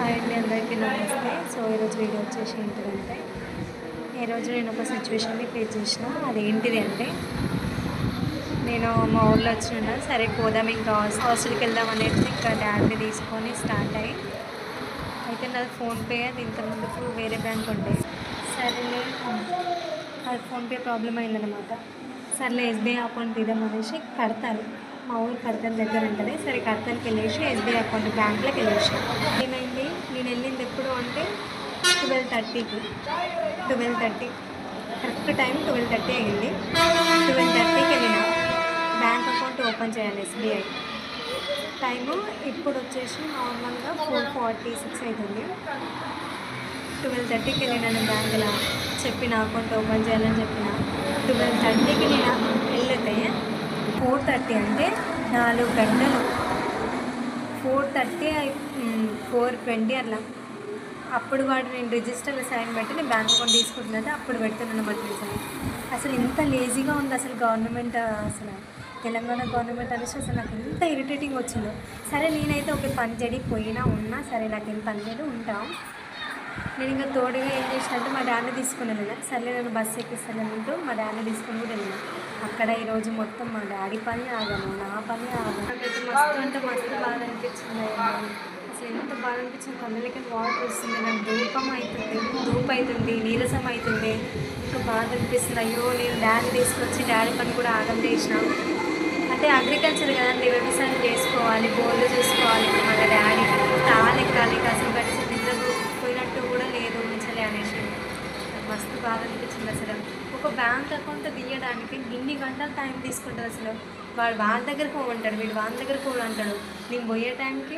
Hi అండి, అందరికీ నమస్తే. సో ఈరోజు వీడియో వచ్చేసి ఏంటిదంటే, ఈరోజు నేను ఒక సిచ్యువేషన్ని ఫేస్ చేసిన. అదేంటిది అంటే, నేను మా ఊళ్ళో వచ్చిన సరే పోదాం ఇంకా హాస్టల్కి వెళ్దాం అనేది ఇంకా డాడీని తీసుకొని స్టార్ట్ అయ్యి అయితే నాది ఫోన్పే. అది ఇంతకుముందుకు వేరే బ్యాంక్ ఉండే. సరేలే, అది ఫోన్పే ప్రాబ్లం అయిందనమాట. సర్లే ఎస్బీఐ అకౌంట్ తీద్దాం అనేసి కడతాను, మా ఊరు కడతాను దగ్గర ఉంటుంది. సరే కడతానికి వెళ్ళేసి ఎస్బీఐ అకౌంట్ బ్యాంక్లోకి వెళ్ళేసి ఏమైంది, నేను వెళ్ళింది ఎప్పుడు అంటే 12:30కి. 12:30 కరెక్ట్ టైం 12:30 అయ్యింది. 12:30కి వెళ్ళిన బ్యాంక్ అకౌంట్ ఓపెన్ చేయాలి ఎస్బీఐ. టైము ఇప్పుడు వచ్చేసి నార్మల్గా 4:46 అవుతుంది. 12:30కి వెళ్ళినాను బ్యాంకులో, చెప్పిన అకౌంట్ ఓపెన్ చేయాలని చెప్పిన. 12:30కి నేను వెళ్తే 4:30 అంటే 4 గంటలు. 4:30 4:20 అట్లా. అప్పుడు వాడు నేను రిజిస్టర్లో సైన్ పెట్టి నేను బ్యాంక్ అకౌంట్ తీసుకుంటున్నది అప్పుడు పెడుతున్నాను అన్నమాట. అసలు ఇంత లేజీగా ఉంది అసలు గవర్నమెంట్, అసలు తెలంగాణ గవర్నమెంట్ అనేసి అసలు నాకు ఎంత ఇరిటేటింగ్ వచ్చిందో. సరే నేనైతే ఒక పని చెడి పోయినా ఉన్నా సరే, నాకు ఏం పని చేయడం ఉంటాం. నేను ఇంకా తోడుగా ఏం చేసినట్టు మా డాడీ తీసుకుని వెళ్ళిన. సర్లే నేను బస్సు ఎక్కిస్తానంటూ మా డాడీ తీసుకుని కూడా వెళ్ళిన. అక్కడ ఈరోజు మొత్తం మా డాడీ పని ఆగను, నా పని ఆగను. నాకైతే మస్తు అంటే మస్తు బాధ అనిపించింది. అసలు ఎంత బాధ అనిపించింది, కళ్ళకి వాటర్ వస్తుంది, నాకు ధూప్ అవుతుంది, నీరసం అవుతుంది, ఇంకా బాధ అనిపిస్తుంది. అయ్యో నేను డాడీ తీసుకొచ్చి డాడీ పని కూడా ఆగం చేసిన. అంటే అగ్రికల్చర్ కదండి, వ్యవసాయం చేసుకోవాలి, బోర్లు చూసుకోవాలి. మన డాడీ తాళెక్కాలి, అసలు కలిసి నిద్ర పోయినట్టు కూడా లేదు ఉంచలే అనేసి నాకు మస్తు బాధ అనిపించింది. అసలు ఒక బ్యాంక్ అకౌంట్ తీయడానికి ఇన్ని గంటలు టైం తీసుకుంటుంది. అసలు వాడు వాళ్ళ దగ్గరకు పోమంటాడు, వీడు వాళ్ళ దగ్గరకు పోడు అంటాడు. నేను పోయే టైంకి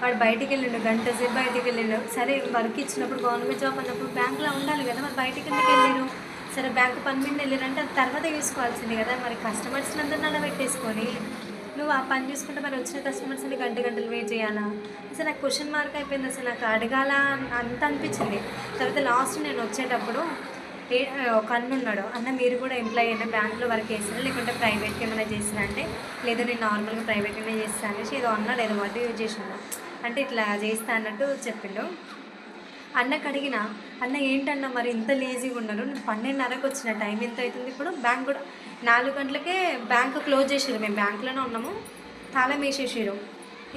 వాడు బయటికి వెళ్ళిండు, గంట సేపు బయటికి వెళ్ళిండు. సరే వర్క్ ఇచ్చినప్పుడు గవర్నమెంట్ జాబ్ అన్నప్పుడు బ్యాంకులో ఉండాలి కదా, మరి బయటికి ఎందుకు వెళ్ళారు? సరే బ్యాంకు పని మీద వెళ్ళారంటే అది తర్వాత చూసుకోవాల్సింది కదా. మరి కస్టమర్స్ని అందరూ నడబెట్టేసుకొని నువ్వు ఆ పని చూసుకుంటే మరి వచ్చిన కస్టమర్స్ని గంటలు వెయిట్ చేయాలా? అసలు నాకు క్వశ్చన్ మార్క్ అయిపోయింది. అసలు నాకు అడగాల అంత అనిపించింది. తర్వాత లాస్ట్ నేను వచ్చేటప్పుడు ఒక అన్న ఉన్నాడు, అన్న మీరు కూడా ఎంప్లాయీ అయినా బ్యాంకులో వర్క్ చేస్తారా లేకుంటే ప్రైవేట్కి ఏమైనా చేసినా అంటే, లేదు నేను నార్మల్గా ప్రైవేట్గానే చేస్తాను అనేసి ఏదో అన్నాడు, ఏదో వాటి యూజ్ చేసినాడు. అంటే ఇట్లా చేస్తా అన్నట్టు చెప్పిండు. అన్నకు అడిగిన, అన్న ఏంటన్నా మరి ఇంత లేజీగా ఉన్నారు, నేను 12:30కి వచ్చిన, టైం ఎంత అవుతుంది ఇప్పుడు? బ్యాంక్ కూడా 4 గంటలకే బ్యాంకు క్లోజ్ చేసారు. మేము బ్యాంకులోనే ఉన్నాము, తాళం వేసేసారు.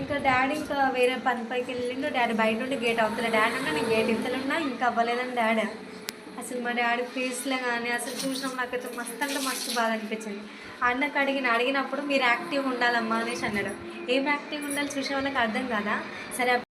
ఇంకా డాడీ ఇంకా వేరే పని పైకి వెళ్ళిండు. డాడీ బయట ఉండి గేట్ అవుతుంది, డాడీ ఉన్నా నేను గేట్ ఇవ్వలేన్నా, ఇంకా అవ్వలేదని డాడీ. అసలు మా డాడీ ఫేస్లో కానీ అసలు చూసినప్పుడు నాకైతే మస్తు అంటే మస్తు బాధ అనిపించింది. అన్నకు అడిగినప్పుడు మీరు యాక్టివ్గా ఉండాలమ్మా అనేసి అన్నాడు. ఏం యాక్టివ్గా ఉండాలి చూసే వాళ్ళకి అర్థం కదా. సరే